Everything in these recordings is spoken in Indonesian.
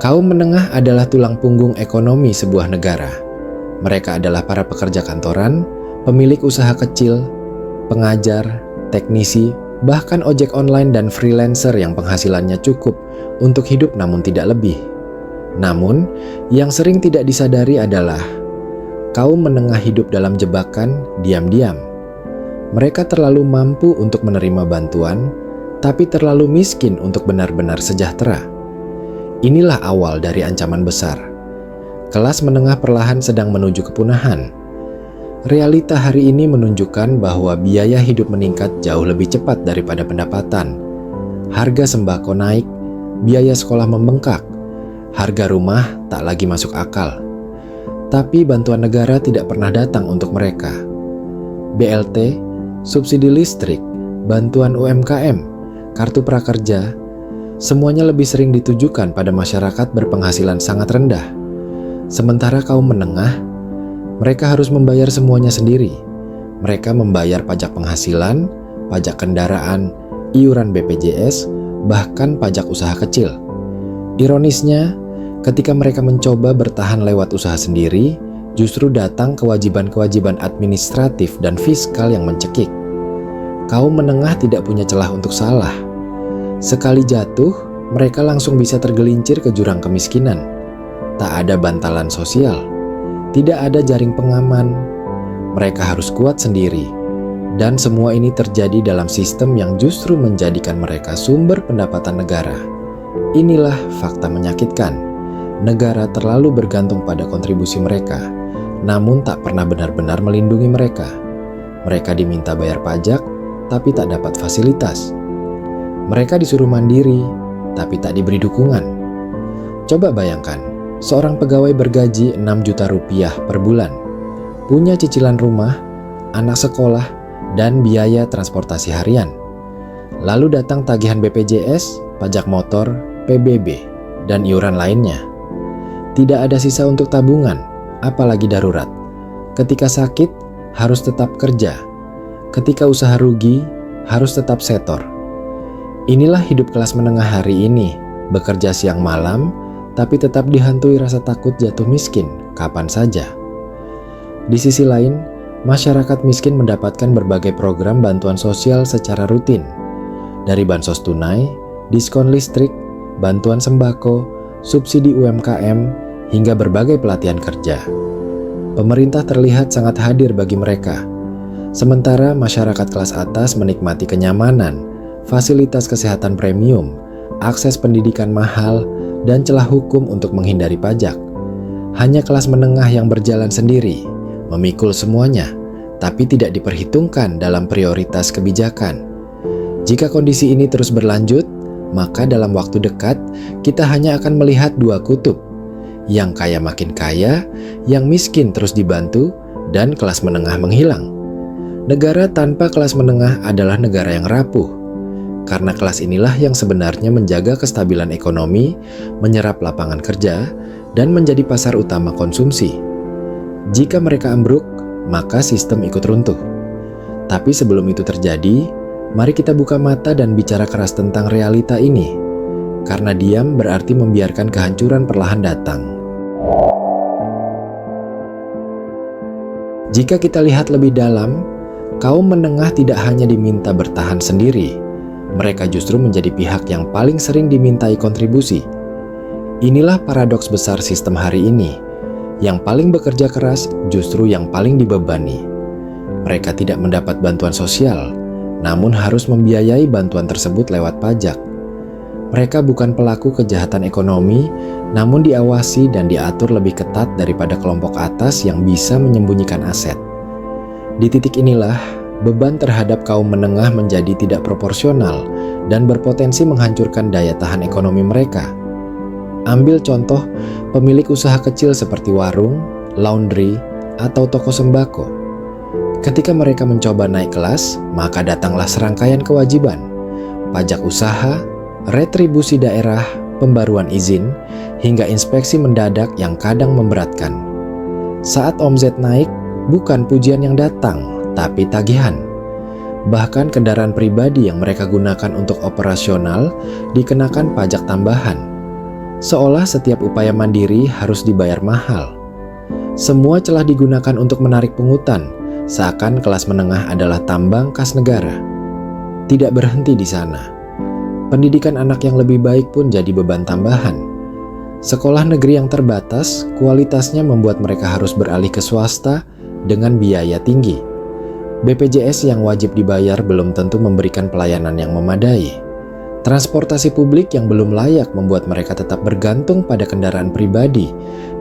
Kaum menengah adalah tulang punggung ekonomi sebuah negara. Mereka adalah para pekerja kantoran, pemilik usaha kecil, pengajar, teknisi, bahkan ojek online dan freelancer yang penghasilannya cukup untuk hidup namun tidak lebih. Namun, yang sering tidak disadari adalah kaum menengah hidup dalam jebakan diam-diam. Mereka terlalu mampu untuk menerima bantuan, tapi terlalu miskin untuk benar-benar sejahtera. Inilah awal dari ancaman besar. Kelas menengah perlahan sedang menuju kepunahan. Realita hari ini menunjukkan bahwa biaya hidup meningkat jauh lebih cepat daripada pendapatan. Harga sembako naik, biaya sekolah membengkak, harga rumah tak lagi masuk akal. Tapi bantuan negara tidak pernah datang untuk mereka. BLT, subsidi listrik, bantuan UMKM, kartu prakerja, semuanya lebih sering ditujukan pada masyarakat berpenghasilan sangat rendah. Sementara kaum menengah, mereka harus membayar semuanya sendiri. Mereka membayar pajak penghasilan, pajak kendaraan, iuran BPJS, bahkan pajak usaha kecil. Ironisnya, ketika mereka mencoba bertahan lewat usaha sendiri, justru datang kewajiban-kewajiban administratif dan fiskal yang mencekik. Kaum menengah tidak punya celah untuk salah. Sekali jatuh, mereka langsung bisa tergelincir ke jurang kemiskinan. Tak ada bantalan sosial, tidak ada jaring pengaman. Mereka harus kuat sendiri. Dan semua ini terjadi dalam sistem yang justru menjadikan mereka sumber pendapatan negara. Inilah fakta menyakitkan. Negara terlalu bergantung pada kontribusi mereka, namun tak pernah benar-benar melindungi mereka. Mereka diminta bayar pajak, tapi tak dapat fasilitas. Mereka disuruh mandiri, tapi tak diberi dukungan. Coba bayangkan, seorang pegawai bergaji 6 juta rupiah per bulan, punya cicilan rumah, anak sekolah, dan biaya transportasi harian. Lalu datang tagihan BPJS, pajak motor, PBB, dan iuran lainnya. Tidak ada sisa untuk tabungan, apalagi darurat. Ketika sakit, harus tetap kerja. Ketika usaha rugi, harus tetap setor. Inilah hidup kelas menengah hari ini, bekerja siang malam, tapi tetap dihantui rasa takut jatuh miskin kapan saja. Di sisi lain, masyarakat miskin mendapatkan berbagai program bantuan sosial secara rutin. Dari bansos tunai, diskon listrik, bantuan sembako, subsidi UMKM, hingga berbagai pelatihan kerja. Pemerintah terlihat sangat hadir bagi mereka. Sementara masyarakat kelas atas menikmati kenyamanan, fasilitas kesehatan premium, akses pendidikan mahal, dan celah hukum untuk menghindari pajak. Hanya kelas menengah yang berjalan sendiri, memikul semuanya, tapi tidak diperhitungkan dalam prioritas kebijakan. Jika kondisi ini terus berlanjut, maka dalam waktu dekat kita hanya akan melihat dua kutub. Yang kaya makin kaya, yang miskin terus dibantu, dan kelas menengah menghilang. Negara tanpa kelas menengah adalah negara yang rapuh. Karena kelas inilah yang sebenarnya menjaga kestabilan ekonomi, menyerap lapangan kerja, dan menjadi pasar utama konsumsi. Jika mereka ambruk, maka sistem ikut runtuh. Tapi sebelum itu terjadi, mari kita buka mata dan bicara keras tentang realita ini. Karena diam berarti membiarkan kehancuran perlahan datang. Jika kita lihat lebih dalam, kaum menengah tidak hanya diminta bertahan sendiri, mereka justru menjadi pihak yang paling sering dimintai kontribusi. Inilah paradoks besar sistem hari ini. Yang paling bekerja keras justru yang paling dibebani. Mereka tidak mendapat bantuan sosial, namun harus membiayai bantuan tersebut lewat pajak. Mereka bukan pelaku kejahatan ekonomi, namun diawasi dan diatur lebih ketat daripada kelompok atas yang bisa menyembunyikan aset. Di titik inilah, beban terhadap kaum menengah menjadi tidak proporsional dan berpotensi menghancurkan daya tahan ekonomi mereka. Ambil contoh pemilik usaha kecil seperti warung, laundry, atau toko sembako. Ketika mereka mencoba naik kelas, maka datanglah serangkaian kewajiban, pajak usaha, retribusi daerah, pembaruan izin, hingga inspeksi mendadak yang kadang memberatkan. Saat omzet naik, bukan pujian yang datang, tapi tagihan. Bahkan kendaraan pribadi yang mereka gunakan untuk operasional dikenakan pajak tambahan. Seolah setiap upaya mandiri harus dibayar mahal. Semua celah digunakan untuk menarik pungutan, seakan kelas menengah adalah tambang kas negara. Tidak berhenti di sana. Pendidikan anak yang lebih baik pun jadi beban tambahan. Sekolah negeri yang terbatas, kualitasnya membuat mereka harus beralih ke swasta dengan biaya tinggi. BPJS yang wajib dibayar belum tentu memberikan pelayanan yang memadai. Transportasi publik yang belum layak membuat mereka tetap bergantung pada kendaraan pribadi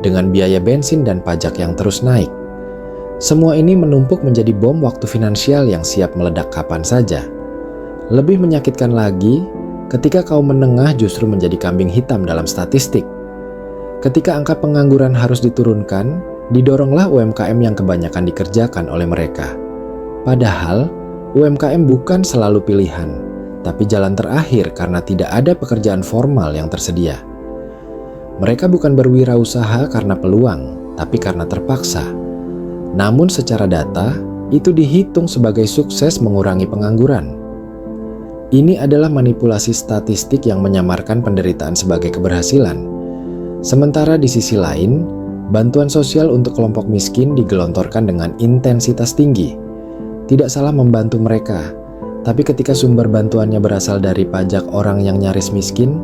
dengan biaya bensin dan pajak yang terus naik. Semua ini menumpuk menjadi bom waktu finansial yang siap meledak kapan saja. Lebih menyakitkan lagi, ketika kaum menengah justru menjadi kambing hitam dalam statistik. Ketika angka pengangguran harus diturunkan, didoronglah UMKM yang kebanyakan dikerjakan oleh mereka. Padahal, UMKM bukan selalu pilihan, tapi jalan terakhir karena tidak ada pekerjaan formal yang tersedia. Mereka bukan berwirausaha karena peluang, tapi karena terpaksa. Namun secara data, itu dihitung sebagai sukses mengurangi pengangguran. Ini adalah manipulasi statistik yang menyamarkan penderitaan sebagai keberhasilan. Sementara di sisi lain, bantuan sosial untuk kelompok miskin digelontorkan dengan intensitas tinggi. Tidak salah membantu mereka, tapi ketika sumber bantuannya berasal dari pajak orang yang nyaris miskin,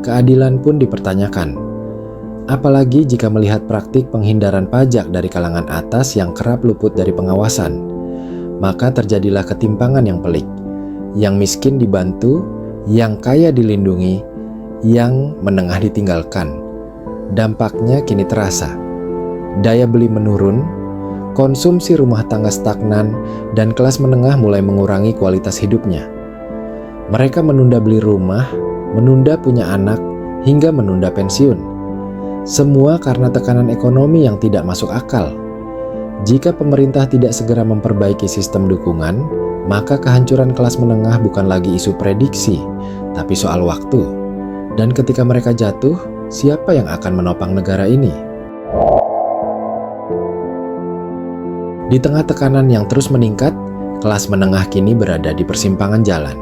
keadilan pun dipertanyakan. Apalagi jika melihat praktik penghindaran pajak dari kalangan atas yang kerap luput dari pengawasan, maka terjadilah ketimpangan yang pelik. Yang miskin dibantu, yang kaya dilindungi, yang menengah ditinggalkan. Dampaknya kini terasa. Daya beli menurun, konsumsi rumah tangga stagnan, dan kelas menengah mulai mengurangi kualitas hidupnya. Mereka menunda beli rumah, menunda punya anak, hingga menunda pensiun. Semua karena tekanan ekonomi yang tidak masuk akal. Jika pemerintah tidak segera memperbaiki sistem dukungan, maka kehancuran kelas menengah bukan lagi isu prediksi, tapi soal waktu. Dan ketika mereka jatuh, siapa yang akan menopang negara ini? Di tengah tekanan yang terus meningkat, kelas menengah kini berada di persimpangan jalan.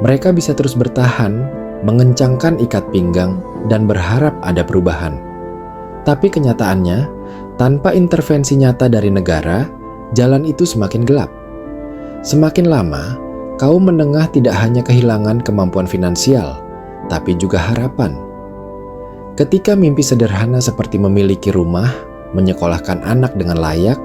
Mereka bisa terus bertahan, mengencangkan ikat pinggang, dan berharap ada perubahan. Tapi kenyataannya, tanpa intervensi nyata dari negara, jalan itu semakin gelap. Semakin lama, kaum menengah tidak hanya kehilangan kemampuan finansial, tapi juga harapan. Ketika mimpi sederhana seperti memiliki rumah, menyekolahkan anak dengan layak,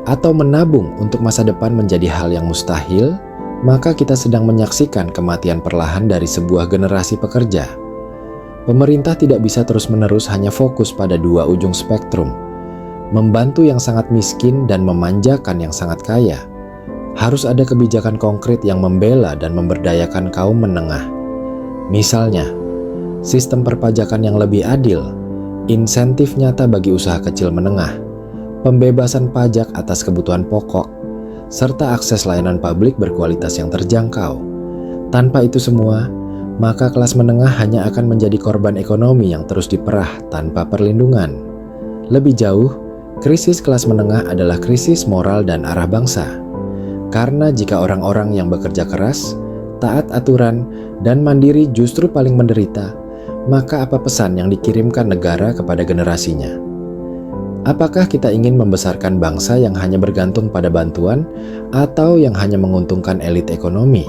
atau menabung untuk masa depan menjadi hal yang mustahil, maka kita sedang menyaksikan kematian perlahan dari sebuah generasi pekerja. Pemerintah tidak bisa terus-menerus hanya fokus pada dua ujung spektrum, membantu yang sangat miskin dan memanjakan yang sangat kaya. Harus ada kebijakan konkret yang membela dan memberdayakan kaum menengah. Misalnya, sistem perpajakan yang lebih adil, insentif nyata bagi usaha kecil menengah, pembebasan pajak atas kebutuhan pokok, serta akses layanan publik berkualitas yang terjangkau. Tanpa itu semua, maka kelas menengah hanya akan menjadi korban ekonomi yang terus diperah tanpa perlindungan. Lebih jauh, krisis kelas menengah adalah krisis moral dan arah bangsa. Karena jika orang-orang yang bekerja keras, taat aturan, dan mandiri justru paling menderita, maka apa pesan yang dikirimkan negara kepada generasinya? Apakah kita ingin membesarkan bangsa yang hanya bergantung pada bantuan atau yang hanya menguntungkan elit ekonomi?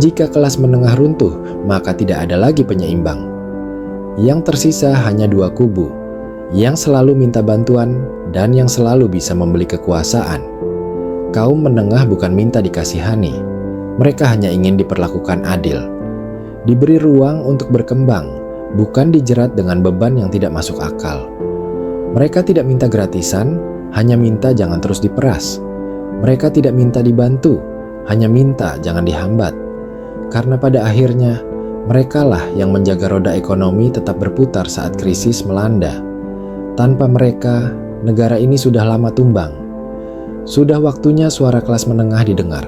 Jika kelas menengah runtuh, maka tidak ada lagi penyeimbang. Yang tersisa hanya dua kubu, yang selalu minta bantuan dan yang selalu bisa membeli kekuasaan. Kaum menengah bukan minta dikasihani, mereka hanya ingin diperlakukan adil. Diberi ruang untuk berkembang, bukan dijerat dengan beban yang tidak masuk akal. Mereka tidak minta gratisan, hanya minta jangan terus diperas. Mereka tidak minta dibantu, hanya minta jangan dihambat. Karena pada akhirnya, merekalah yang menjaga roda ekonomi tetap berputar saat krisis melanda. Tanpa mereka, negara ini sudah lama tumbang. Sudah waktunya suara kelas menengah didengar.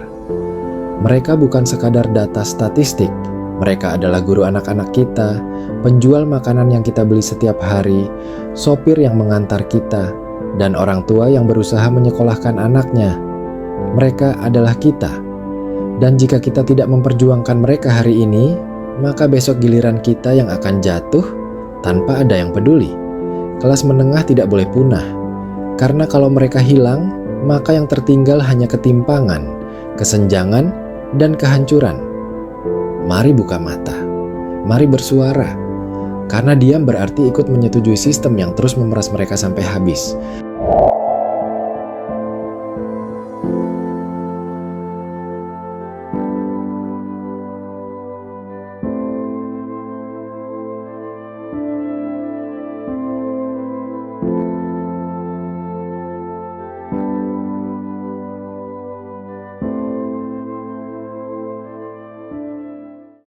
Mereka bukan sekadar data statistik, mereka adalah guru anak-anak kita, penjual makanan yang kita beli setiap hari, sopir yang mengantar kita, dan orang tua yang berusaha menyekolahkan anaknya. Mereka adalah kita. Dan jika kita tidak memperjuangkan mereka hari ini, maka besok giliran kita yang akan jatuh tanpa ada yang peduli. Kelas menengah tidak boleh punah, karena kalau mereka hilang, maka yang tertinggal hanya ketimpangan, kesenjangan, dan kehancuran. Mari buka mata, mari bersuara, karena diam berarti ikut menyetujui sistem yang terus memeras mereka sampai habis.